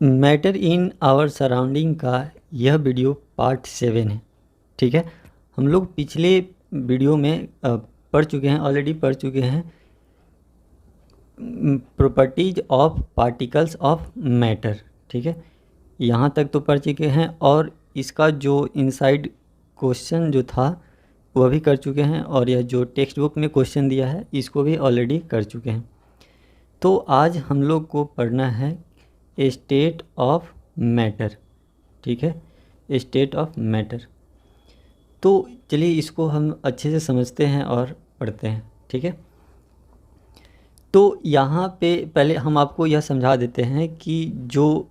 Matter in our surrounding का यह video part 7 है। ठीक है, हम लोग पिछले वीडियो में पढ़ चुके हैं, ऑलरेडी पढ़ चुके हैं properties of particles of matter. ठीक है, यहाँ तक तो पढ़ चुके हैं और इसका जो इनसाइड क्वेश्चन जो था वह भी कर चुके हैं, और यह जो टेक्स्ट बुक में क्वेश्चन दिया है इसको भी ऑलरेडी कर चुके हैं। तो आज हम लोग को पढ़ना है स्टेट ऑफ मैटर। ठीक है, स्टेट ऑफ मैटर। तो चलिए इसको हम अच्छे से समझते हैं और पढ़ते हैं। ठीक है, तो यहाँ पे पहले हम आपको यह समझा देते हैं कि जो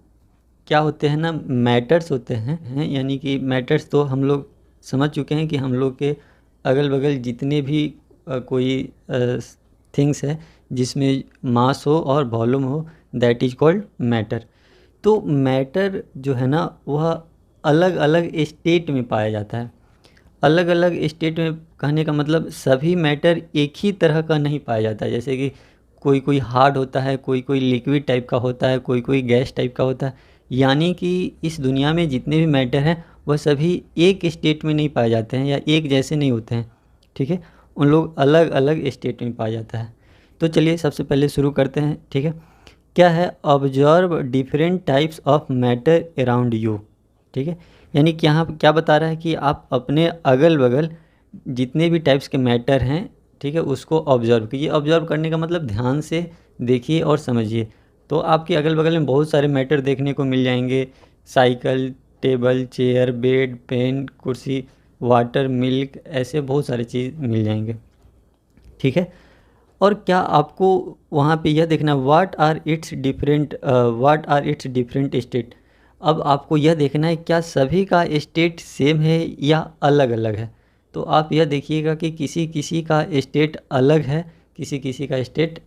क्या होते हैं ना, मैटर्स होते हैं यानी कि मैटर्स तो हम लोग समझ चुके हैं कि हम लोग के अगल बगल जितने भी कोई थिंग्स है जिसमें मास हो और वॉल्यूम हो, दैट इज कॉल्ड मैटर। तो मैटर जो है ना वह अलग अलग स्टेट में पाया जाता है। अलग अलग स्टेट में कहने का मतलब सभी मैटर एक ही तरह का नहीं पाया जाता है। जैसे कि कोई कोई हार्ड होता है, कोई कोई लिक्विड टाइप का होता है, कोई कोई गैस टाइप का होता है। यानी कि इस दुनिया में जितने भी मैटर हैं वह सभी एक स्टेट में नहीं पाए जाते हैं या एक जैसे नहीं होते हैं। ठीक है, उन लोग अलग अलग स्टेट में पाया जाता है। तो चलिए सबसे पहले शुरू करते हैं। ठीक है, क्या है? Observe different types of matter around you. ठीक है, यानी कि यहाँ क्या बता रहा है कि आप अपने अगल बगल जितने भी टाइप्स के मैटर हैं, ठीक है, उसको ऑब्जर्व कीजिए। ऑब्जर्व करने का मतलब ध्यान से देखिए और समझिए। तो आपके अगल बगल में बहुत सारे मैटर देखने को मिल जाएंगे। Cycle, table, chair, bed, pen, कुर्सी, वाटर, मिल्क, ऐसे बहुत सारे चीज़ मिल जाएंगे। ठीक है, और क्या आपको वहाँ पे यह देखना what are its different state. अब आपको यह देखना है क्या सभी का स्टेट सेम है या अलग अलग है। तो आप यह देखिएगा कि किसी किसी का स्टेट अलग है, किसी किसी का स्टेट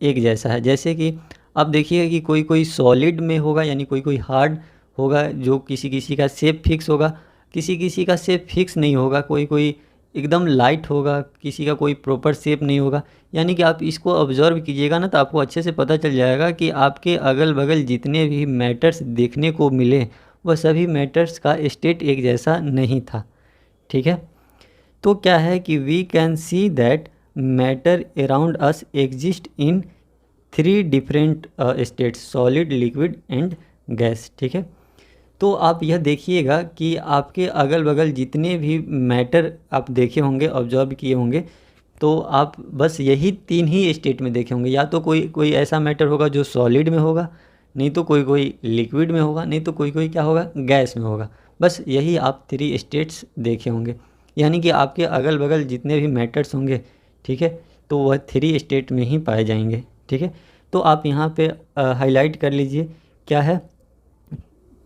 एक जैसा है। जैसे कि आप देखिएगा कि कोई कोई सॉलिड में होगा, यानी कोई कोई हार्ड होगा, जो किसी किसी का शेप फिक्स होगा, किसी किसी का शेप फिक्स नहीं होगा, कोई कोई एकदम लाइट होगा, किसी का कोई प्रॉपर शेप नहीं होगा। यानी कि आप इसको ऑब्जर्व कीजिएगा ना तो आपको अच्छे से पता चल जाएगा कि आपके अगल बगल जितने भी मैटर्स देखने को मिले वह सभी मैटर्स का स्टेट एक जैसा नहीं था। ठीक है, तो क्या है कि we can see that matter around us exist in 3 different states, solid, liquid and gas. ठीक है, तो आप यह देखिएगा कि आपके अगल बगल जितने भी मैटर आप देखे होंगे, ऑब्जर्व किए होंगे, तो आप बस यही 3 ही स्टेट में देखे होंगे। या तो कोई कोई ऐसा मैटर होगा जो सॉलिड में होगा, नहीं तो कोई कोई लिक्विड में होगा, नहीं तो कोई कोई क्या होगा, गैस में होगा। बस यही आप 3 स्टेट्स देखे होंगे। यानी कि आपके अगल बगल जितने भी मैटर्स होंगे, ठीक है, तो वह 3 स्टेट में ही पाए जाएंगे। ठीक है, तो आप यहाँ पे हाईलाइट कर लीजिए क्या है,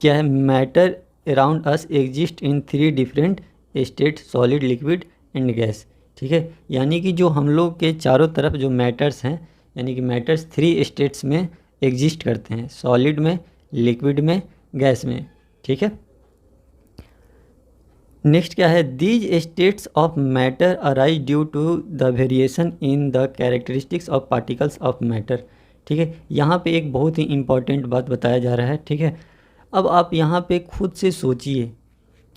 क्या है? Matter around us exist in 3 different state, solid, liquid and gas. ठीक है, यानी कि जो हम लोग के चारों तरफ जो मैटर्स हैं, यानी कि मैटर्स 3 स्टेट्स में एग्जिस्ट करते हैं, सॉलिड में, लिक्विड में, गैस में। ठीक है, नेक्स्ट क्या है? These states of matter arise due to the variation in the characteristics of particles of matter. ठीक है, यहाँ पे एक बहुत ही इम्पॉर्टेंट बात बताया जा रहा है। ठीक है, अब आप यहाँ पे खुद से सोचिए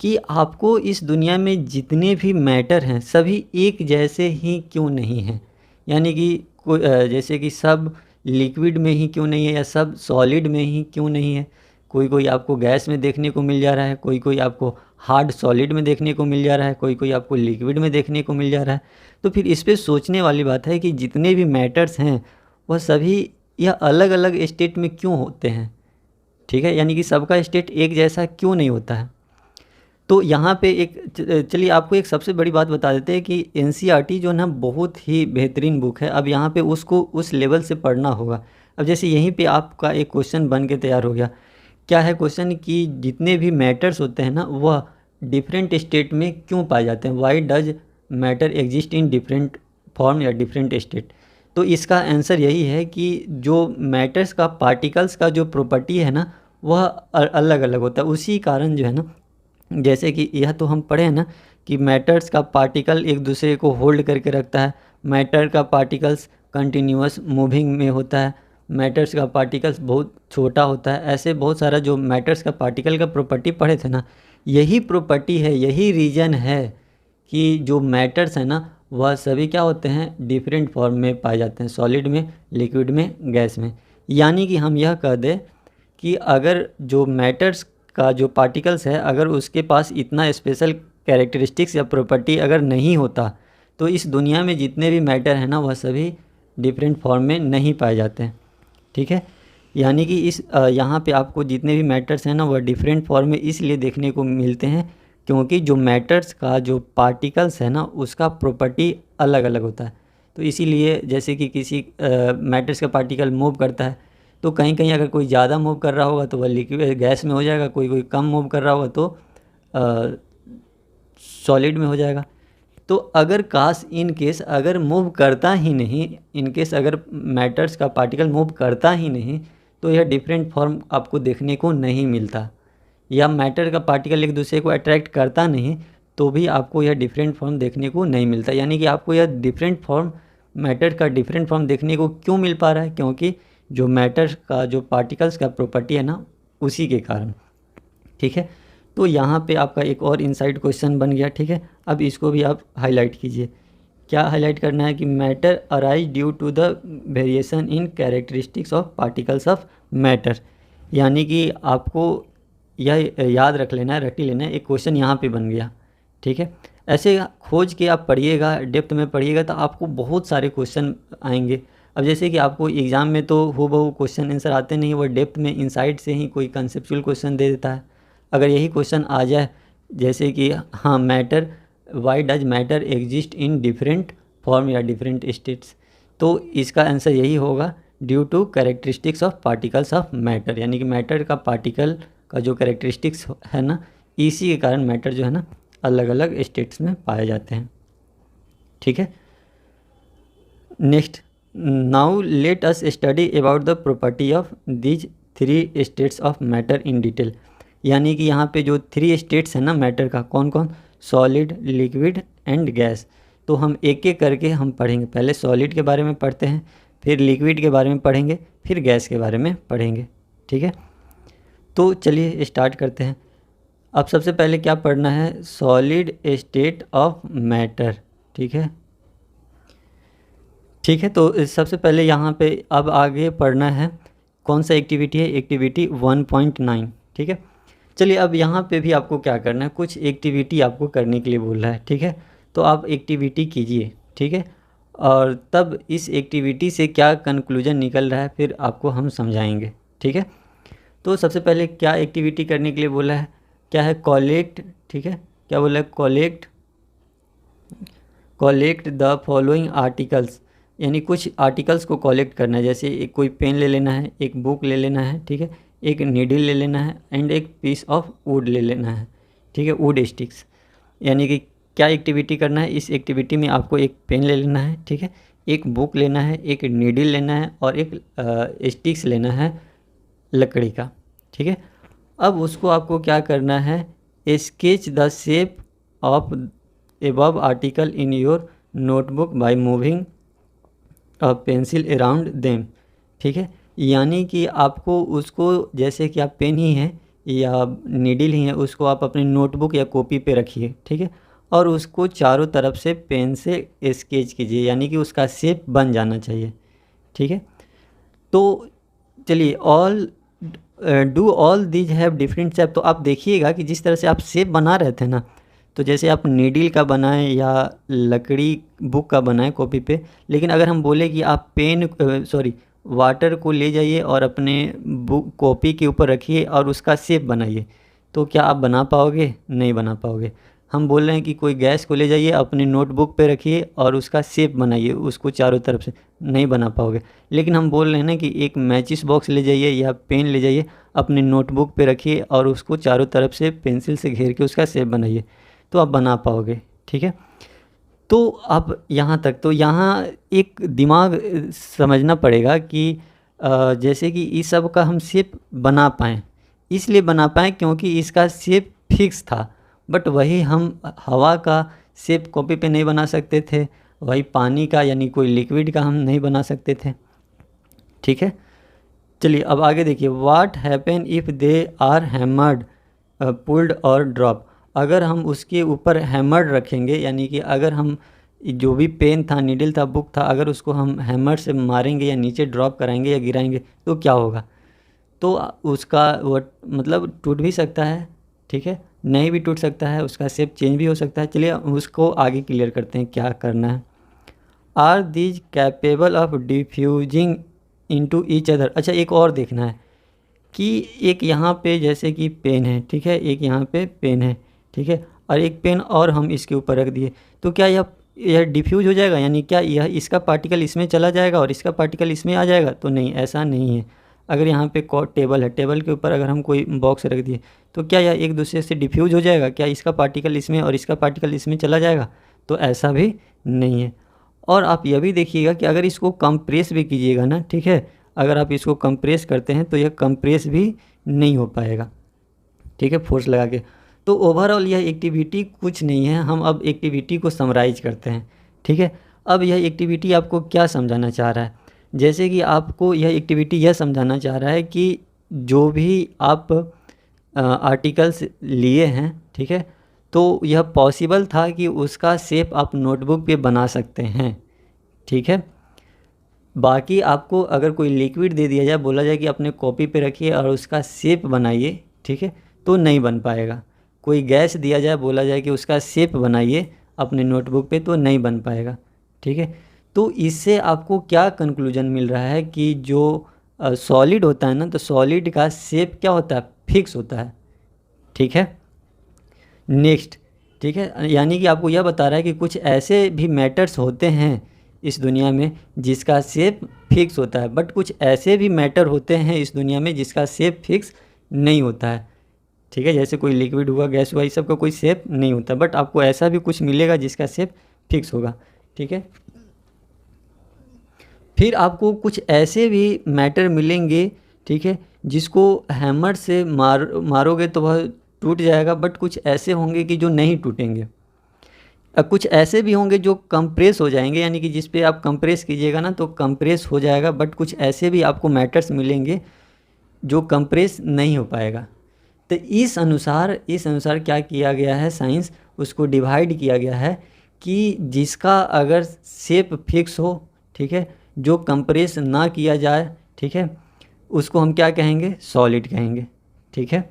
कि आपको इस दुनिया में जितने भी मैटर हैं सभी एक जैसे ही क्यों नहीं हैं। यानी कि कोई जैसे कि सब लिक्विड में ही क्यों नहीं है या सब सॉलिड में ही क्यों नहीं है। कोई कोई आपको गैस में देखने को मिल जा रहा है, कोई कोई आपको हार्ड सॉलिड में देखने को मिल जा रहा है, कोई कोई आपको लिक्विड में देखने को मिल जा रहा है। तो फिर इस पे सोचने वाली बात है कि जितने भी मैटर्स हैं वह सभी यह अलग अलग स्टेट में क्यों होते हैं। ठीक है, यानी कि सबका स्टेट एक जैसा क्यों नहीं होता है। तो यहाँ पे एक चलिए आपको एक सबसे बड़ी बात बता देते हैं कि एनसीईआरटी जो है ना बहुत ही बेहतरीन बुक है। अब यहाँ पे उसको उस लेवल से पढ़ना होगा। अब जैसे यहीं पे आपका एक क्वेश्चन बन के तैयार हो गया। क्या है क्वेश्चन? कि जितने भी मैटर्स होते हैं ना वह डिफरेंट स्टेट में क्यों पाए जाते हैं, why does matter exist in different form या डिफरेंट स्टेट। तो इसका आंसर यही है कि जो मैटर्स का, पार्टिकल्स का जो प्रॉपर्टी है ना वह अलग अलग होता है। उसी कारण जो है ना, जैसे कि यह तो हम पढ़े हैं ना कि मैटर्स का पार्टिकल एक दूसरे को होल्ड करके रखता है, मैटर का पार्टिकल्स कंटिन्यूअस मूविंग में होता है, मैटर्स का पार्टिकल्स बहुत छोटा होता है। ऐसे बहुत सारा जो मैटर्स का पार्टिकल का प्रॉपर्टी पढ़े थे ना, यही प्रॉपर्टी है, यही रीज़न है कि जो मैटर्स है ना वह सभी क्या होते हैं, डिफरेंट फॉर्म में पाए जाते हैं, सॉलिड में, लिक्विड में, गैस में। यानी कि हम यह कह दें कि अगर जो मैटर्स का जो पार्टिकल्स है, अगर उसके पास इतना स्पेशल कैरेक्टरिस्टिक्स या प्रॉपर्टी अगर नहीं होता, तो इस दुनिया में जितने भी मैटर हैं ना वह सभी डिफरेंट फॉर्म में नहीं पाए जाते हैं। ठीक है, यानी कि इस यहाँ पे आपको जितने भी मैटर्स हैं ना वह डिफरेंट फॉर्म में इसलिए देखने को मिलते हैं क्योंकि जो मैटर्स का जो पार्टिकल्स है ना उसका प्रॉपर्टी अलग अलग होता है। तो इसीलिए जैसे कि किसी मैटर्स का पार्टिकल मूव करता है तो कहीं कहीं अगर कोई ज़्यादा मूव कर रहा होगा तो वह लिक्विड गैस में हो जाएगा, कोई कोई कम मूव कर रहा होगा तो सॉलिड में हो जाएगा। तो अगर काश इन केस अगर मूव करता ही नहीं, इन केस अगर मैटर्स का पार्टिकल मूव करता ही नहीं तो यह डिफरेंट फॉर्म आपको देखने को नहीं मिलता, या मैटर का पार्टिकल एक दूसरे को अट्रैक्ट करता नहीं तो भी आपको यह डिफरेंट फॉर्म देखने को नहीं मिलता। यानी कि आपको यह डिफरेंट फॉर्म, मैटर का डिफरेंट फॉर्म देखने को क्यों मिल पा रहा है, क्योंकि जो मैटर का जो पार्टिकल्स का प्रॉपर्टी है ना उसी के कारण। ठीक है, तो यहाँ पे आपका एक और इनसाइड क्वेश्चन बन गया। ठीक है, अब इसको भी आप हाईलाइट कीजिए। क्या हाईलाइट करना है कि matter arise due to the variation in characteristics of particles of matter. यानी कि आपको यह याद रख लेना है, रट ही लेना है, एक क्वेश्चन यहाँ पे बन गया। ठीक है, ऐसे खोज के आप पढ़िएगा, डेप्थ में पढ़िएगा तो आपको बहुत सारे क्वेश्चन आएंगे। अब जैसे कि आपको एग्ज़ाम में तो हूबहू क्वेश्चन आंसर आते नहीं, वो डेप्थ में इनसाइड से ही कोई कंसेप्चुअल क्वेश्चन दे देता है। अगर यही क्वेश्चन आ जाए जैसे कि हाँ matter, why does matter exist in different form या डिफरेंट स्टेट्स, तो इसका आंसर यही होगा due to characteristics of particles of matter. यानी कि मैटर का पार्टिकल का जो कैरेक्टरिस्टिक्स है ना, इसी के कारण मैटर जो है ना अलग अलग स्टेट्स में पाए जाते हैं। ठीक है, next, now let us study about the property of these 3 states of matter in detail. यानी कि यहाँ पे जो 3 स्टेट्स हैं ना मैटर का, कौन कौन, सॉलिड, लिक्विड एंड गैस। तो हम एक एक करके हम पढ़ेंगे। पहले सॉलिड के बारे में पढ़ते हैं, फिर लिक्विड के बारे में पढ़ेंगे, फिर गैस के बारे में पढ़ेंगे। ठीक है, तो चलिए स्टार्ट करते हैं। अब सबसे पहले क्या पढ़ना है, सॉलिड स्टेट ऑफ मैटर। ठीक है, ठीक है, तो सबसे पहले यहाँ पे अब आगे पढ़ना है कौन सा एक्टिविटी है, एक्टिविटी 1.9। ठीक है, चलिए अब यहाँ पे भी आपको क्या करना है, कुछ एक्टिविटी आपको करने के लिए बोल रहा है। ठीक है, तो आप एक्टिविटी कीजिए। ठीक है, और तब इस एक्टिविटी से क्या कंक्लूजन निकल रहा है फिर आपको हम समझाएंगे। ठीक है, तो सबसे पहले क्या एक्टिविटी करने के लिए बोला है, क्या है, कॉलेक्ट। ठीक है, क्या बोला है, कॉलेक्ट द फॉलोइंग आर्टिकल्स। यानी कुछ आर्टिकल्स को कॉलेक्ट करना है, जैसे एक कोई पेन ले लेना है, एक बुक ले लेना है, ठीक है, एक नीडल ले लेना है एंड एक पीस ऑफ वुड ले लेना है। ठीक है, वुड स्टिक्स। यानी कि क्या एक्टिविटी करना है, इस एक्टिविटी में आपको एक पेन ले लेना है, ठीक है, एक बुक लेना है, एक नीडल लेना है और एक स्टिक्स लेना है लकड़ी का। ठीक है, अब उसको आपको क्या करना है, sketch the shape of above article in your notebook by moving a pencil around them. ठीक है, यानी कि आपको उसको, जैसे कि आप पेन ही है या नीडल ही है, उसको आप अपने नोटबुक या कॉपी पे रखिए। ठीक है, और उसको चारों तरफ से पेन से स्केच कीजिए, यानी कि उसका शेप बन जाना चाहिए। ठीक है, तो चलिए, all do all these have different shape. तो आप देखिएगा कि जिस तरह से आप शेप बना रहे थे ना, तो जैसे आप नीडल का बनाएं या लकड़ी बुक का बनाएं कॉपी पे, लेकिन अगर हम बोले कि आप पेन वाटर को ले जाइए और अपने बुक कॉपी के ऊपर रखिए और उसका शेप बनाइए, तो क्या आप बना पाओगे? नहीं बना पाओगे। हम बोल रहे हैं कि कोई गैस को ले जाइए अपने नोटबुक पे रखिए और उसका शेप बनाइए उसको चारों तरफ से, नहीं बना पाओगे। लेकिन हम बोल रहे हैं ना कि एक मैचिस बॉक्स ले जाइए या पेन ले जाइए अपने नोटबुक पे रखिए और उसको चारों तरफ से पेंसिल से घेर के उसका शेप बनाइए, तो आप बना पाओगे। ठीक है, तो अब यहाँ तक, तो यहाँ एक दिमाग समझना पड़ेगा कि जैसे कि इस सब का हम शेप बना पाएँ, इसलिए बना पाएँ क्योंकि इसका शेप फिक्स था। बट वही हम हवा का शेप कॉपी पे नहीं बना सकते थे, वही पानी का यानी कोई लिक्विड का हम नहीं बना सकते थे। ठीक है, चलिए अब आगे देखिए, what happen if they are hammered, pulled और ड्रॉप। अगर हम उसके ऊपर हैमर्ड रखेंगे, यानी कि अगर हम जो भी पेन था, नीडल था, बुक था, अगर उसको हम हैमर से मारेंगे या नीचे ड्रॉप कराएंगे या गिराएंगे तो क्या होगा? तो उसका वो मतलब टूट भी सकता है, ठीक है, नहीं भी टूट सकता है, उसका शेप चेंज भी हो सकता है। चलिए उसको आगे क्लियर करते हैं क्या करना है। Are these capable of diffusing into each other. अच्छा एक और देखना है कि एक यहाँ पे जैसे कि पेन है, ठीक है, एक यहाँ पे पेन है, ठीक है, और एक पेन और हम इसके ऊपर रख दिए, तो क्या यह डिफ्यूज हो जाएगा? यानी क्या यह इसका पार्टिकल इसमें चला जाएगा और इसका पार्टिकल इसमें आ जाएगा? तो नहीं, ऐसा नहीं है। अगर यहाँ पे टेबल है, टेबल के ऊपर अगर हम कोई बॉक्स रख दिए तो क्या यह एक दूसरे से डिफ्यूज हो जाएगा? क्या इसका पार्टिकल इसमें और इसका पार्टिकल इसमें चला जाएगा? तो ऐसा भी नहीं है। और आप यह भी देखिएगा कि अगर इसको कंप्रेस भी कीजिएगा ना, ठीक है, अगर आप इसको कंप्रेस करते हैं तो यह कंप्रेस भी नहीं हो पाएगा, ठीक है, फोर्स लगा के। तो ओवरऑल यह एक्टिविटी कुछ नहीं है। हम अब एक्टिविटी को समराइज करते हैं, ठीक है। अब यह एक्टिविटी आपको क्या समझाना चाह रहा है? जैसे कि आपको यह एक्टिविटी यह समझाना चाह रहा है कि जो भी आप आर्टिकल्स लिए हैं, ठीक है, तो यह पॉसिबल था कि उसका शेप आप नोटबुक पे बना सकते हैं, ठीक है। बाकी आपको अगर कोई लिक्विड दे दिया जाए, बोला जाए कि अपने कॉपी पे रखिए और उसका शेप बनाइए, ठीक है, तो नहीं बन पाएगा। कोई गैस दिया जाए, बोला जाए कि उसका शेप बनाइए अपने नोटबुक पे, तो नहीं बन पाएगा, ठीक है। तो इससे आपको क्या कंक्लूजन मिल रहा है कि जो सॉलिड होता है ना, तो सॉलिड का शेप क्या होता है? फिक्स होता है, ठीक है। नेक्स्ट, ठीक है, यानी कि आपको यह बता रहा है कि कुछ ऐसे भी मैटर्स होते हैं इस दुनिया में जिसका शेप फिक्स होता है, बट कुछ ऐसे भी मैटर होते हैं इस दुनिया में जिसका शेप फिक्स नहीं होता है, ठीक है। जैसे कोई लिक्विड हुआ, गैस हुआ, इस सब का कोई शेप नहीं होता, बट आपको ऐसा भी कुछ मिलेगा जिसका शेप फिक्स होगा, ठीक है। फिर आपको कुछ ऐसे भी मैटर मिलेंगे, ठीक है, जिसको हैमर से मारोगे तो वह टूट जाएगा, बट कुछ ऐसे होंगे कि जो नहीं टूटेंगे। कुछ ऐसे भी होंगे जो कंप्रेस हो जाएंगे, यानी कि जिस पे आप कंप्रेस कीजिएगा ना तो कंप्रेस हो जाएगा, बट कुछ ऐसे भी आपको मैटर्स मिलेंगे जो कंप्रेस नहीं हो पाएगा। तो इस अनुसार क्या किया गया है, साइंस उसको डिवाइड किया गया है कि जिसका अगर शेप फिक्स हो, ठीक है, जो कंप्रेस ना किया जाए, ठीक है, उसको हम क्या कहेंगे? सॉलिड कहेंगे, ठीक है।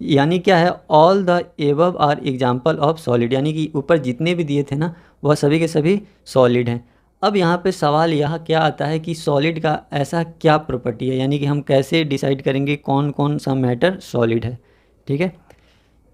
यानी क्या है? All the above are example of solid, यानी कि ऊपर जितने भी दिए थे ना वह सभी के सभी सॉलिड हैं। अब यहाँ पे सवाल यह क्या आता है कि सॉलिड का ऐसा क्या प्रॉपर्टी है, यानी कि हम कैसे डिसाइड करेंगे कौन कौन सा मैटर सॉलिड है, ठीक है।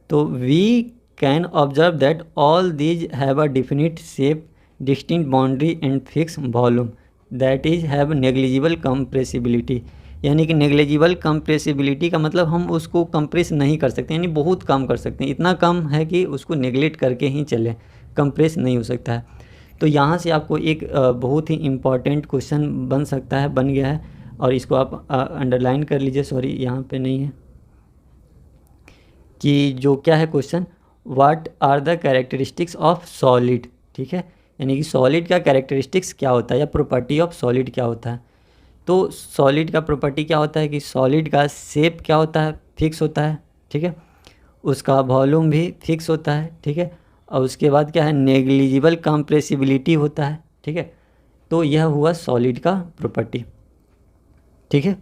तो we can observe that all these have a definite shape, distinct boundary and fix volume, that is have negligible compressibility. यानी कि नेग्लिजिबल कंप्रेसिबिलिटी का मतलब हम उसको कंप्रेस नहीं कर सकते, यानी बहुत कम कर सकते हैं, इतना कम है कि उसको नेग्लेक्ट करके ही चले, कंप्रेस नहीं हो सकता है। तो यहाँ से आपको एक बहुत ही इम्पॉर्टेंट क्वेश्चन बन सकता है, बन गया है, और इसको आप अंडरलाइन कर लीजिए, सॉरी यहाँ पे नहीं है, कि जो क्या है question, what are the characteristics of solid, ठीक है, यानी कि सॉलिड का कैरेक्टरिस्टिक्स क्या होता है या प्रॉपर्टी ऑफ सॉलिड क्या होता है। तो सॉलिड का प्रॉपर्टी क्या होता है कि सॉलिड का शेप क्या होता है? फिक्स होता है, ठीक है, उसका वॉल्यूम भी फिक्स होता है, ठीक है, और उसके बाद क्या है? नेग्लिजिबल कंप्रेसिबिलिटी होता है, ठीक है। तो यह हुआ सॉलिड का प्रॉपर्टी, ठीक है।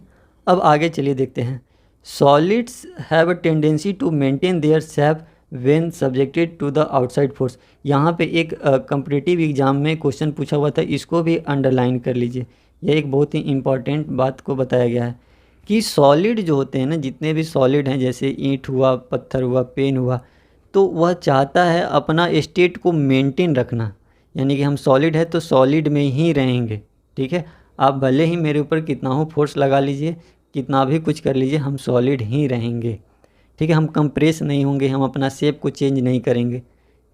अब आगे चलिए देखते हैं। Solids have a tendency to maintain their shape when subjected to the outside force. यहाँ पे एक कॉम्पिटिटिव एग्जाम में क्वेश्चन पूछा हुआ था, इसको भी अंडरलाइन कर लीजिए। यह एक बहुत ही इम्पॉर्टेंट बात को बताया गया है कि सॉलिड जो होते हैं ना, जितने भी सॉलिड हैं, जैसे ईंट हुआ, पत्थर हुआ, पेन हुआ, तो वह चाहता है अपना स्टेट को मेंटेन रखना, यानी कि हम सॉलिड है तो सॉलिड में ही रहेंगे, ठीक है। आप भले ही मेरे ऊपर कितना हो फोर्स लगा लीजिए, कितना भी कुछ कर लीजिए, हम सॉलिड ही रहेंगे, ठीक है। हम कंप्रेस नहीं होंगे, हम अपना शेप को चेंज नहीं करेंगे,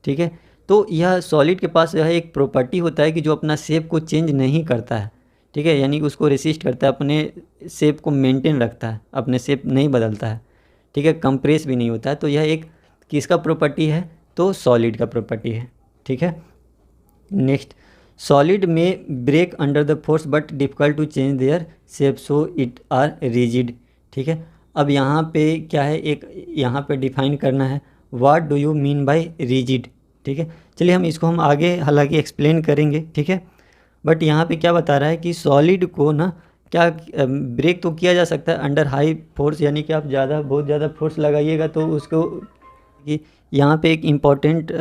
ठीक है। तो यह सॉलिड के पास यह एक प्रॉपर्टी होता है कि जो अपना शेप को चेंज नहीं करता है, ठीक है, यानी कि उसको रेसिस्ट करता है, अपने शेप को मेंटेन रखता है, अपने शेप नहीं बदलता है, ठीक है, कंप्रेस भी नहीं होता है। तो यह एक किसका प्रॉपर्टी है? तो सॉलिड का प्रॉपर्टी है, ठीक है। Next, solid may break under the force but difficult to change their shape so it are rigid. ठीक है, अब यहाँ पे क्या है, एक यहाँ पे डिफाइन करना है what do you mean by rigid. ठीक है, चलिए हम आगे हालांकि एक्सप्लेन करेंगे। ठीक है, बट यहाँ पे क्या बता रहा है कि सॉलिड को ना क्या ब्रेक तो किया जा सकता है अंडर हाई फोर्स, यानी कि आप बहुत ज़्यादा फोर्स लगाइएगा तो उसको, कि यहाँ पे एक इम्पॉर्टेंट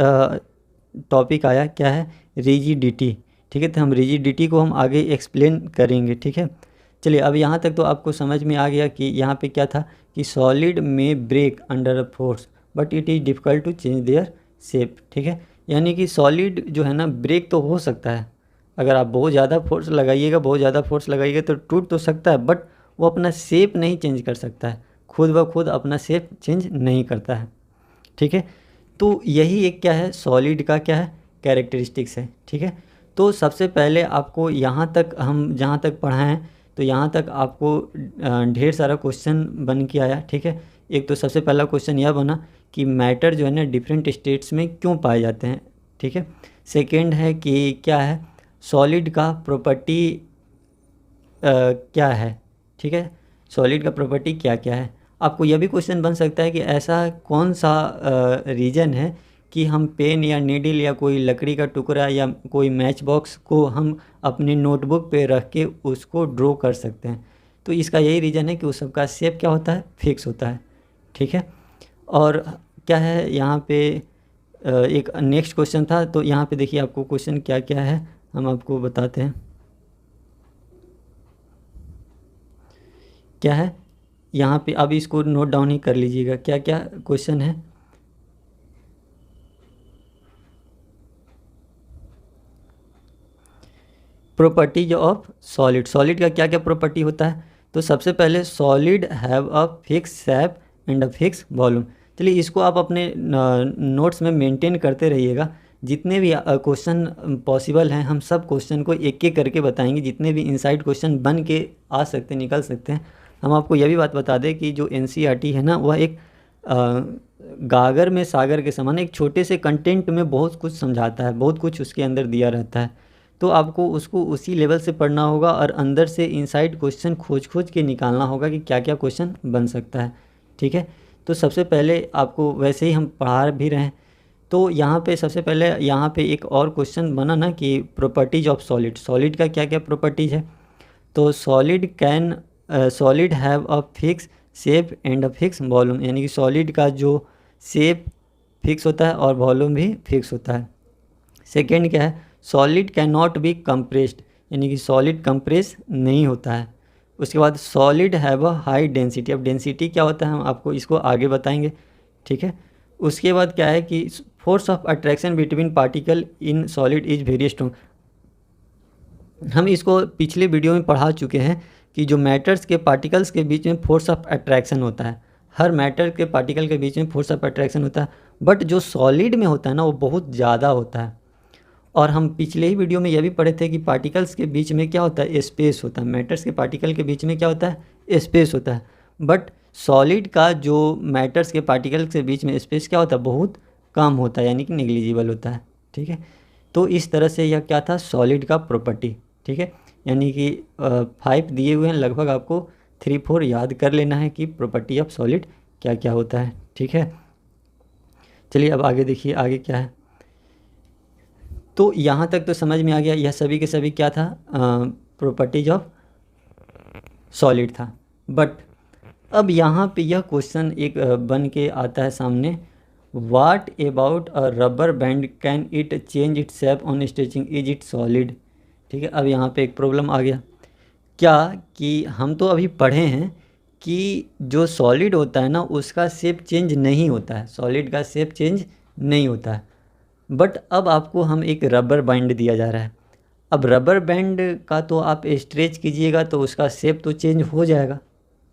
टॉपिक आया, क्या है, रिजिडिटी। ठीक है, तो हम रिजिडिटी को हम आगे एक्सप्लेन करेंगे। ठीक है, चलिए अब यहाँ तक तो आपको समझ में आ गया कि यहाँ पे क्या था कि solid may break under a force but it is difficult to change their shape. ठीक है, यानी कि सॉलिड जो है ना ब्रेक तो हो सकता है, अगर आप बहुत ज़्यादा फोर्स लगाइएगा तो टूट तो सकता है, बट वो अपना शेप नहीं चेंज कर सकता है, खुद ब खुद अपना शेप चेंज नहीं करता है। ठीक है, तो यही एक क्या है, सॉलिड का क्या है, कैरेक्टरिस्टिक्स है। ठीक है, तो सबसे पहले आपको यहाँ तक हम जहाँ तक पढ़ाए हैं तो यहाँ तक आपको ढेर सारा क्वेश्चन बन के आया। ठीक है, एक तो सबसे पहला क्वेश्चन यह बना कि मैटर जो है ना डिफरेंट स्टेट्स में क्यों पाए जाते हैं। ठीक है, सेकेंड है कि क्या है, सॉलिड का प्रॉपर्टी क्या है। ठीक है, सॉलिड का प्रॉपर्टी क्या क्या है। आपको यह भी क्वेश्चन बन सकता है कि ऐसा कौन सा रीजन है कि हम पेन या नीडल या कोई लकड़ी का टुकड़ा या कोई मैच बॉक्स को हम अपनी नोटबुक पे रख के उसको ड्रॉ कर सकते हैं। तो इसका यही रीज़न है कि उस सबका शेप क्या होता है, फिक्स होता है। ठीक है, और क्या है यहाँ पे एक नेक्स्ट क्वेश्चन था, तो यहाँ पे देखिए आपको क्वेश्चन क्या क्या है हम आपको बताते हैं। क्या है यहाँ पे, अब इसको नोट डाउन ही कर लीजिएगा क्या क्या क्वेश्चन है। प्रॉपर्टीज ऑफ सॉलिड, सॉलिड का क्या क्या प्रॉपर्टी होता है। तो सबसे पहले solid have a fix shape and a fix volume. चलिए इसको आप अपने नोट्स में मेंटेन करते रहिएगा, जितने भी क्वेश्चन पॉसिबल हैं हम सब क्वेश्चन को एक एक करके बताएंगे, जितने भी इनसाइड क्वेश्चन बन के आ सकते निकल सकते हैं। हम आपको यह भी बात बता दें कि जो एनसीईआरटी है ना वह एक गागर में सागर के समान, एक छोटे से कंटेंट में बहुत कुछ समझाता है, बहुत कुछ उसके अंदर दिया रहता है। तो आपको उसको उसी लेवल से पढ़ना होगा और अंदर से इनसाइड क्वेश्चन खोज के निकालना होगा कि क्या क्या क्वेश्चन बन सकता है। ठीक है, तो सबसे पहले आपको वैसे ही हम पढ़ा भी रहे हैं, तो यहाँ पे सबसे पहले यहाँ पे एक और क्वेश्चन बना ना कि प्रॉपर्टीज ऑफ सॉलिड, सॉलिड का क्या क्या प्रॉपर्टीज है। तो solid have a fix shape and a fix volume, यानी कि सॉलिड का जो शेप फिक्स होता है और वॉल्यूम भी फिक्स होता है। सेकेंड क्या है, solid can not be compressed, यानी कि सॉलिड कंप्रेस नहीं होता है। उसके बाद solid have a high density, अब डेंसिटी क्या होता है हम आपको इसको आगे बताएंगे। ठीक है, उसके बाद क्या है कि force of attraction between particle in solid is very strong. हम इसको पिछले वीडियो में पढ़ा चुके हैं कि जो मैटर्स के पार्टिकल्स के बीच में फोर्स ऑफ अट्रैक्शन होता है, हर मैटर के पार्टिकल के बीच में फोर्स ऑफ अट्रैक्शन होता है, बट जो सॉलिड में होता है ना वो बहुत ज़्यादा होता है। और हम पिछले ही वीडियो में यह भी पढ़े थे कि पार्टिकल्स के बीच में क्या होता है, स्पेस होता है, मैटर्स के पार्टिकल के बीच में क्या होता है, स्पेस होता है। बट सॉलिड का जो मैटर्स के पार्टिकल्स के बीच में स्पेस क्या होता है, बहुत कम होता है, यानी कि नेग्लिजिबल होता है। ठीक है, तो इस तरह से यह क्या था, सॉलिड का प्रॉपर्टी। ठीक है, यानी कि 5 दिए हुए हैं, लगभग आपको 3-4 याद कर लेना है कि प्रॉपर्टी ऑफ सॉलिड क्या क्या होता है। ठीक है, चलिए अब आगे देखिए आगे क्या है। तो यहाँ तक तो समझ में आ गया, यह सभी के सभी क्या था, प्रॉपर्टीज ऑफ सॉलिड था। बट अब यहाँ पे यह क्वेश्चन एक बन के आता है सामने, what about a rubber band, can it change it shape on stretching, is it solid. ठीक है, अब यहाँ पे एक प्रॉब्लम आ गया, क्या कि हम तो अभी पढ़े हैं कि जो सॉलिड होता है ना उसका शेप चेंज नहीं होता है, सॉलिड का शेप चेंज नहीं होता है। बट अब आपको हम एक रबर बैंड दिया जा रहा है, अब रबर बैंड का तो आप स्ट्रेच कीजिएगा तो उसका शेप तो चेंज हो जाएगा।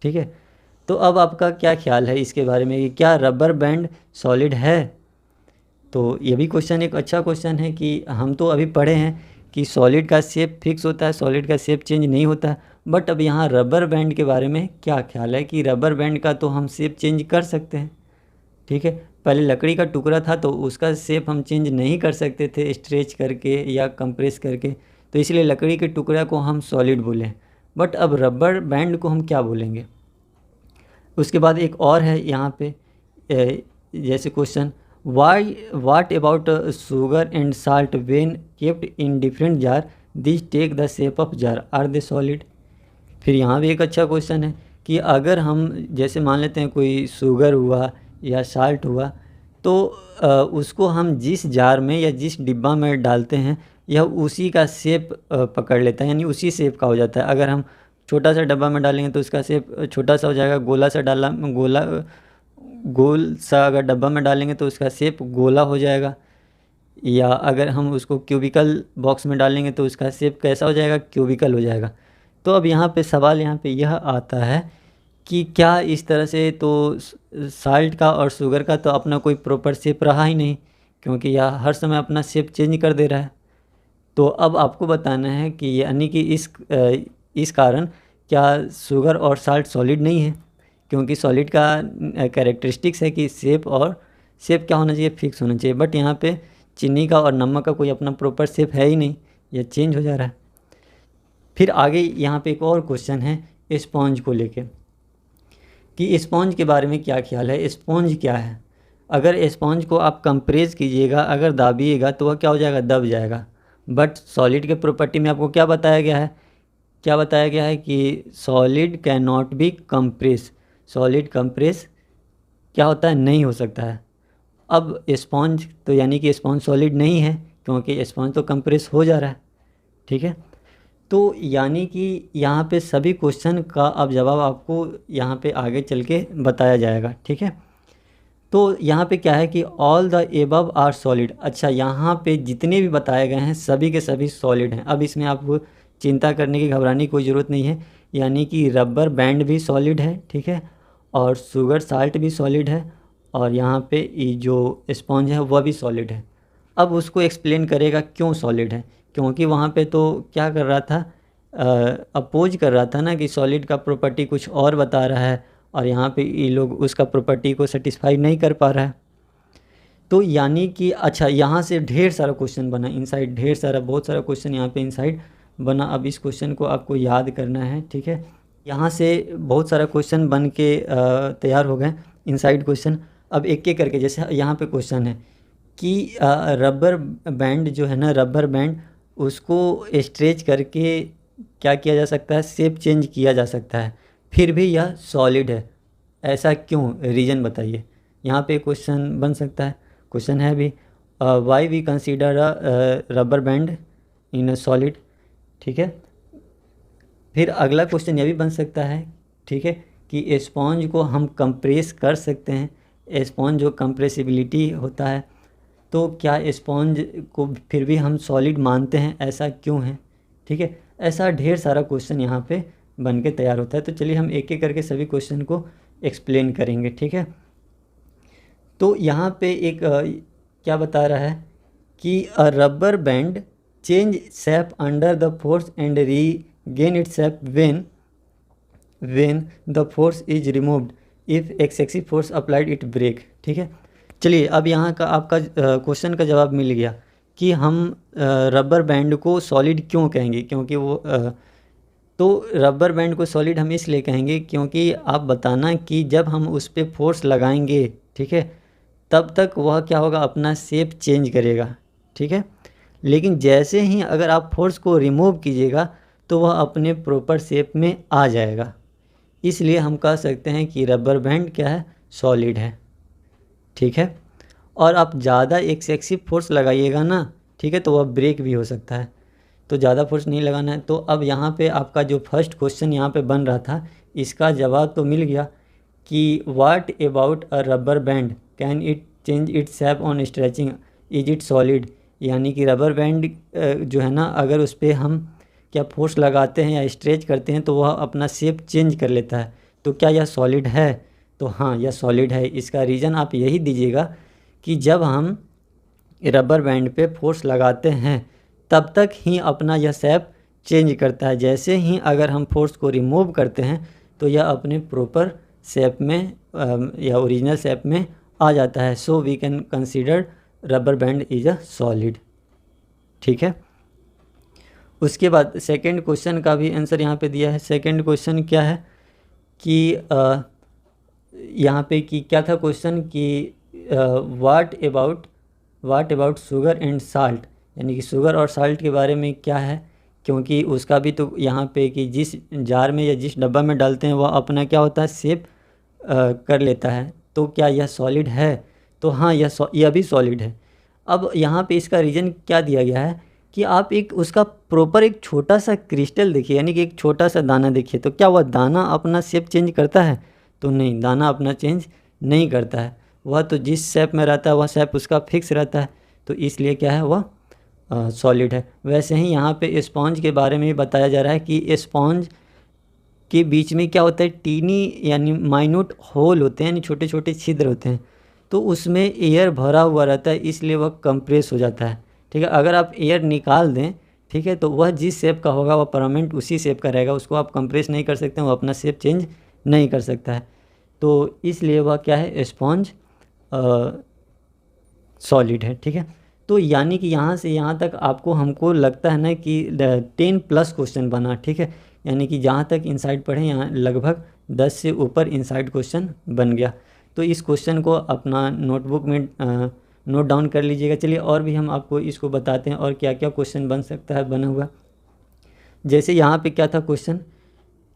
ठीक है, तो अब आपका क्या ख्याल है इसके बारे में कि क्या रबर बैंड सॉलिड है। तो ये भी क्वेश्चन एक अच्छा क्वेश्चन है कि हम तो अभी पढ़े हैं कि सॉलिड का शेप फिक्स होता है, सॉलिड का शेप चेंज नहीं होता है, बट अब यहाँ रबर बैंड के बारे में क्या ख्याल है कि रबर बैंड का तो हम शेप चेंज कर सकते हैं। ठीक है, पहले लकड़ी का टुकड़ा था तो उसका शेप हम चेंज नहीं कर सकते थे स्ट्रेच करके या कंप्रेस करके, तो इसलिए लकड़ी के टुकड़ा को हम सॉलिड बोले। बट अब रबर बैंड को हम क्या बोलेंगे। उसके बाद एक और है यहाँ पे जैसे question, what about sugar and salt when kept in different jar this take the shape of jar are they solid. फिर यहाँ भी एक अच्छा क्वेश्चन है कि अगर हम जैसे मान लेते हैं कोई शुगर हुआ या साल्ट हुआ, तो उसको हम जिस जार में या जिस डिब्बा में डालते हैं यह उसी का शेप पकड़ लेता है, यानी उसी शेप का हो जाता है। अगर हम छोटा सा डब्बा में डालेंगे तो उसका शेप छोटा सा हो जाएगा, गोल सा अगर डब्बा में डालेंगे तो उसका शेप गोला हो जाएगा, या अगर हम उसको क्यूबिकल बॉक्स में डालेंगे तो उसका शेप कैसा हो जाएगा, क्यूबिकल हो जाएगा। तो अब यहाँ पे सवाल यहाँ पे यह आता है कि क्या इस तरह से तो साल्ट का और शुगर का तो अपना कोई प्रॉपर शेप रहा ही नहीं, क्योंकि यह हर समय अपना शेप चेंज कर दे रहा है। तो अब आपको बताना है कि यानी कि इस कारण क्या शुगर और साल्ट सॉलिड नहीं है, क्योंकि सॉलिड का कैरेक्टरिस्टिक्स है कि शेप क्या होना चाहिए, फिक्स होना चाहिए। बट यहाँ पे चीनी का और नमक का कोई अपना प्रॉपर शेप है ही नहीं, यह चेंज हो जा रहा है। फिर आगे यहाँ पे एक और क्वेश्चन है स्पॉन्ज को लेके कि स्पॉन्ज के बारे में क्या ख्याल है, स्पॉन्ज क्या है। अगर स्पॉन्ज को आप कंप्रेस कीजिएगा, अगर दाबिएगा तो वह क्या हो जाएगा, दब जाएगा। बट सॉलिड के प्रॉपर्टी में आपको क्या बताया गया है कि solid can not be compress, solid compress क्या होता है, नहीं हो सकता है। अब स्पॉन्ज तो यानी कि स्पॉन्ज सॉलिड नहीं है, क्योंकि स्पॉन्ज तो कंप्रेस हो जा रहा है, ठीक है। तो यानी कि यहाँ पे सभी क्वेश्चन का अब जवाब आपको यहाँ पे आगे चल के बताया जाएगा, ठीक है। तो यहाँ पे क्या है कि all the above are solid. अच्छा, यहाँ पे जितने भी बताए गए हैं सभी के सभी सॉलिड हैं। अब इसमें आपको चिंता करने की, घबराने की कोई ज़रूरत नहीं है। यानी कि रबर बैंड भी सॉलिड है, ठीक है, और शुगर साल्ट भी सॉलिड है, और यहाँ पे ये जो स्पॉन्ज है वह भी सॉलिड है। अब उसको एक्सप्लेन करेगा क्यों सॉलिड है, क्योंकि वहाँ पे तो क्या कर रहा था, अपोज कर रहा था ना कि सॉलिड का प्रॉपर्टी कुछ और बता रहा है, और यहाँ पे ये लोग उसका प्रॉपर्टी को सेटिस्फाई नहीं कर पा रहा है। तो यानी कि अच्छा, यहाँ से ढेर सारा क्वेश्चन बना इनसाइड, बहुत सारा क्वेश्चन यहाँ पे इनसाइड बना। अब इस क्वेश्चन को आपको याद करना है, ठीक है। यहाँ से बहुत सारा क्वेश्चन बन के तैयार हो गए इनसाइड क्वेश्चन। अब एक एक करके, जैसे यहाँ पे क्वेश्चन है कि रबर बैंड जो है ना, रबर बैंड उसको स्ट्रेच करके क्या किया जा सकता है, शेप चेंज किया जा सकता है, फिर भी यह सॉलिड है, ऐसा क्यों, रीज़न बताइए। यहाँ पे क्वेश्चन बन सकता है, क्वेश्चन है भी, why we consider rubber band in solid, ठीक है। फिर अगला क्वेश्चन यह भी बन सकता है, ठीक है, कि स्पॉन्ज को हम कंप्रेस कर सकते हैं, स्पॉन्ज जो कंप्रेसिबिलिटी होता है, तो क्या स्पॉन्ज को फिर भी हम सॉलिड मानते हैं, ऐसा क्यों है, ठीक है। ऐसा ढेर सारा क्वेश्चन यहाँ पे बन के तैयार होता है। तो चलिए हम एक एक करके सभी क्वेश्चन को एक्सप्लेन करेंगे, ठीक है। तो यहाँ पे एक क्या बता रहा है कि a rubber band change shape under the force and regain its shape when the force is removed, if excessive force applied it break, ठीक है। चलिए, अब यहाँ का आपका क्वेश्चन का जवाब मिल गया कि हम रबर बैंड को सॉलिड क्यों कहेंगे, क्योंकि वो तो रबर बैंड को सॉलिड हम इसलिए कहेंगे क्योंकि आप बताना कि जब हम उस पर फोर्स लगाएंगे, ठीक है, तब तक वह क्या होगा, अपना शेप चेंज करेगा, ठीक है। लेकिन जैसे ही अगर आप फोर्स को रिमूव कीजिएगा तो वह अपने प्रॉपर शेप में आ जाएगा। इसलिए हम कह सकते हैं कि रबर बैंड क्या है, सॉलिड है, ठीक है। और आप ज़्यादा एक्सेसिव फोर्स लगाइएगा ना, ठीक है, तो वह ब्रेक भी हो सकता है, तो ज़्यादा फोर्स नहीं लगाना है। तो अब यहाँ पे आपका जो फर्स्ट क्वेश्चन यहाँ पे बन रहा था, इसका जवाब तो मिल गया कि what about a rubber band can it change its shape on stretching, is it solid. यानी कि रबर बैंड जो है ना, अगर उस पर हम क्या फोर्स लगाते हैं या स्ट्रेच करते हैं तो वह अपना शेप चेंज कर लेता है, तो क्या यह सॉलिड है। तो हाँ, यह सॉलिड है। इसका रीज़न आप यही दीजिएगा कि जब हम रबर बैंड पे फोर्स लगाते हैं तब तक ही अपना यह शेप चेंज करता है, जैसे ही अगर हम फोर्स को रिमूव करते हैं तो यह अपने प्रॉपर शेप में या ओरिजिनल शेप में आ जाता है, so we can consider rubber band is a solid. ठीक है, उसके बाद सेकंड क्वेश्चन का भी आंसर यहाँ पे दिया है। सेकंड क्वेश्चन क्या है कि यहाँ पे कि क्या था क्वेश्चन कि what about sugar and salt, यानी कि शुगर और साल्ट के बारे में क्या है, क्योंकि उसका भी तो यहाँ पे कि जिस जार में या जिस डब्बा में डालते हैं वह अपना क्या होता है, शेप कर लेता है। तो क्या यह सॉलिड है? तो हाँ, यह भी सॉलिड है। अब यहाँ पे इसका रीज़न क्या दिया गया है कि आप एक उसका प्रॉपर एक छोटा सा क्रिस्टल देखिए, यानी कि एक छोटा सा दाना देखिए, तो क्या वह दाना अपना शेप चेंज करता है? तो नहीं, दाना अपना चेंज नहीं करता है। वह तो जिस शेप में रहता है वह शेप उसका फिक्स रहता है, तो इसलिए क्या है, वह सॉलिड है। वैसे ही यहाँ पे स्पॉन्ज के बारे में भी बताया जा रहा है कि स्पॉन्ज के बीच में क्या होता है, टीनी यानी माइन्यूट होल होते हैं, यानी छोटे छोटे छिद्र होते हैं, तो उसमें एयर भरा हुआ रहता है, इसलिए वह कंप्रेस हो जाता है। ठीक है, अगर आप एयर निकाल दें, ठीक है, तो वह जिस शेप का होगा वह परमानेंट उसी शेप का रहेगा, उसको आप कंप्रेस नहीं कर सकते, वो अपना शेप चेंज नहीं कर सकता है। तो इसलिए वह क्या है, स्पॉन्ज सॉलिड है। ठीक है, तो यानी कि यहाँ से यहाँ तक आपको हमको लगता है ना कि 10+ क्वेश्चन बना। ठीक है, यानी कि जहाँ तक इनसाइड पढ़े यहाँ लगभग 10 से ऊपर इनसाइड क्वेश्चन बन गया। तो इस क्वेश्चन को अपना नोटबुक में नोट डाउन कर लीजिएगा। चलिए और भी हम आपको इसको बताते हैं और क्या क्या क्वेश्चन बन सकता है बना हुआ। जैसे यहाँ पे क्या था क्वेश्चन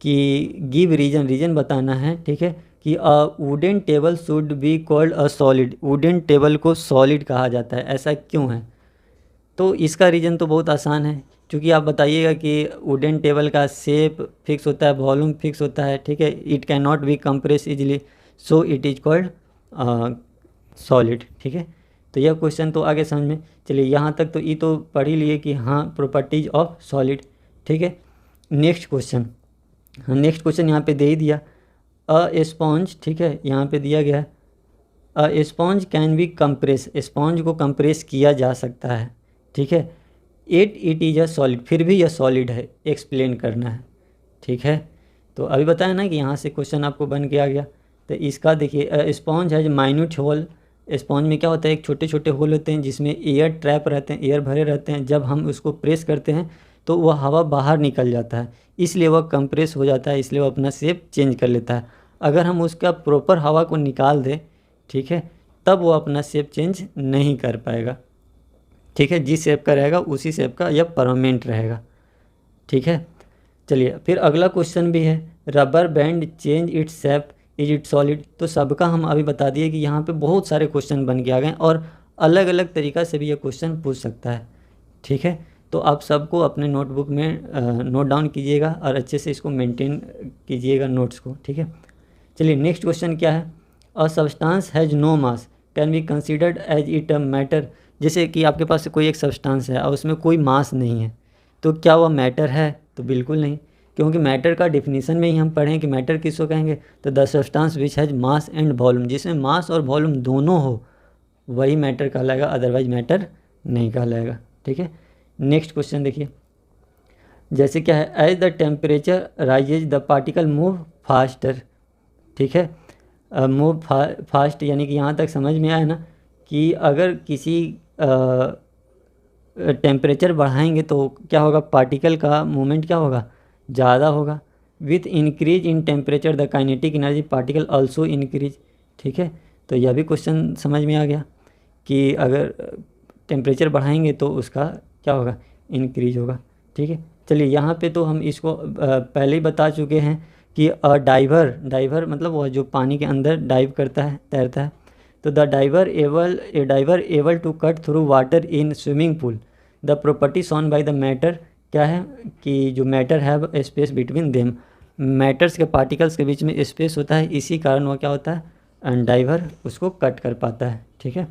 कि गिव रीजन बताना है। ठीक है, कि a wooden table should be called a solid, wooden table को सॉलिड कहा जाता है, ऐसा क्यों है? तो इसका रीज़न तो बहुत आसान है, क्योंकि आप बताइएगा कि वुडन टेबल का शेप फिक्स होता है, वॉल्यूम फिक्स होता है। ठीक है, it can not be compress easily, so it is called solid. ठीक है, तो यह क्वेश्चन तो आगे समझ में। चलिए यहाँ तक तो ये तो पढ़ ही लिए कि हाँ, प्रॉपर्टीज ऑफ सॉलिड। ठीक है, नेक्स्ट क्वेश्चन, हाँ नेक्स्ट क्वेश्चन यहाँ पे दे ही दिया, अ स्पॉन्ज। ठीक है, यहाँ पे दिया गया है अ sponge can be compress, sponge को कंप्रेस किया जा सकता है। ठीक है, इट इज़ अ सॉलिड, फिर भी यह सॉलिड है, एक्सप्लेन करना है। ठीक है, तो अभी बताया ना कि यहाँ से क्वेश्चन आपको बन के आ गया। तो इसका देखिए, स्पॉन्ज है माइन्यूट होल, स्पॉन्ज में क्या होता है, एक छोटे छोटे होल होते हैं जिसमें एयर ट्रैप रहते हैं, एयर भरे रहते हैं। जब हम उसको प्रेस करते हैं तो वह हवा बाहर निकल जाता है, इसलिए वह कंप्रेस हो जाता है, इसलिए वह अपना शेप चेंज कर लेता है। अगर हम उसका प्रॉपर हवा को निकाल दें, ठीक है, तब वो अपना शेप चेंज नहीं कर पाएगा। ठीक है, जिस शेप का रहेगा उसी शेप का यह परमानेंट रहेगा। ठीक है, चलिए फिर अगला क्वेश्चन भी है, rubber band change its shape is it solid. तो सबका हम अभी बता दिए कि यहाँ पे बहुत सारे क्वेश्चन बन के आ गए और अलग अलग तरीक़ा से भी ये क्वेश्चन पूछ सकता है। ठीक है, तो आप सबको अपने नोटबुक में नोट डाउन कीजिएगा और अच्छे से इसको मेंटेन कीजिएगा नोट्स को। ठीक है, चलिए नेक्स्ट क्वेश्चन क्या है, a substance has no mass can be considered as it a matter. जैसे कि आपके पास कोई एक सब्सटेंस है और उसमें कोई मास नहीं है, तो क्या वह मैटर है? तो बिल्कुल नहीं, क्योंकि मैटर का डिफिनीसन में ही हम पढ़ें कि मैटर किसको कहेंगे, तो the substance which has mass and volume, जिसमें मास और वॉल्यूम दोनों हो वही मैटर कहलाएगा, अदरवाइज मैटर नहीं कहलाएगा। ठीक है, नेक्स्ट क्वेश्चन देखिए, जैसे क्या है, as the temperature rises the particle move faster. ठीक है, मूव फास्ट, यानी कि यहाँ तक समझ में आया ना कि अगर किसी टेम्परेचर बढ़ाएंगे तो क्या होगा, पार्टिकल का मूवमेंट क्या होगा, ज़्यादा होगा। With increase in temperature the kinetic energy particle also increase. ठीक है, तो यह भी क्वेश्चन समझ में आ गया कि अगर टेम्परेचर बढ़ाएंगे तो उसका क्या होगा, इंक्रीज होगा। ठीक है, चलिए यहाँ पे तो हम इसको पहले ही बता चुके हैं कि डाइवर मतलब वह जो पानी के अंदर डाइव करता है, तैरता है। तो the diver able to cut through water in swimming pool, the property shown by the matter. क्या है कि जो मैटर है स्पेस बिटवीन देम, मैटर्स के पार्टिकल्स के बीच में स्पेस होता है, इसी कारण वह क्या होता है, डाइवर उसको कट कर पाता है। ठीक है,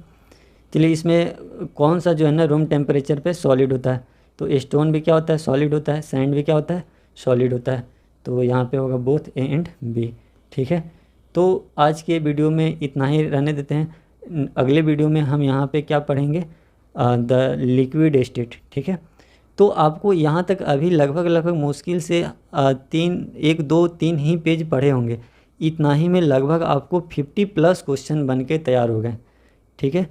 चलिए इसमें कौन सा जो है ना रूम टेम्परेचर पे सॉलिड होता है, तो स्टोन भी क्या होता है, सॉलिड होता है, सैंड भी क्या होता है, सॉलिड होता है। तो यहाँ पे होगा बोथ ए एंड बी। ठीक है, तो आज के वीडियो में इतना ही रहने देते हैं। अगले वीडियो में हम यहाँ पे क्या पढ़ेंगे, द लिक्विड स्टेट। ठीक है, तो आपको यहाँ तक अभी लगभग मुश्किल से 1 2 3 ही पेज पढ़े होंगे। इतना ही में लगभग आपको 50+ क्वेश्चन बन के तैयार हो गए। ठीक है,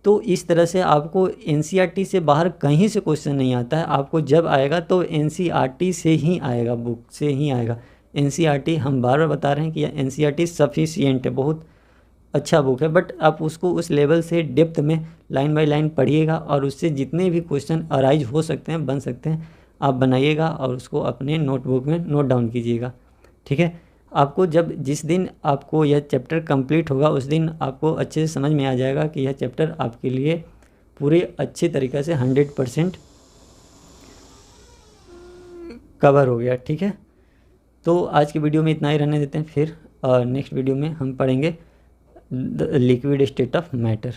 तो इस तरह से आपको एनसीईआरटी से बाहर कहीं से क्वेश्चन नहीं आता है। आपको जब आएगा तो एनसीईआरटी से ही आएगा, बुक से ही आएगा। एनसीईआरटी हम बार बार बता रहे हैं कि एनसीईआरटी सफिशिएंट है, बहुत अच्छा बुक है, बट आप उसको उस लेवल से डेप्थ में लाइन बाय लाइन पढ़िएगा और उससे जितने भी क्वेश्चन अराइज हो सकते हैं, बन सकते हैं, आप बनाइएगा और उसको अपने नोटबुक में नोट डाउन कीजिएगा। ठीक है, आपको जब जिस दिन आपको यह चैप्टर कंप्लीट होगा उस दिन आपको अच्छे से समझ में आ जाएगा कि यह चैप्टर आपके लिए पूरे अच्छे तरीक़े से 100% कवर हो गया। ठीक है, तो आज की वीडियो में इतना ही रहने देते हैं, फिर नेक्स्ट वीडियो में हम पढ़ेंगे the liquid state of matter.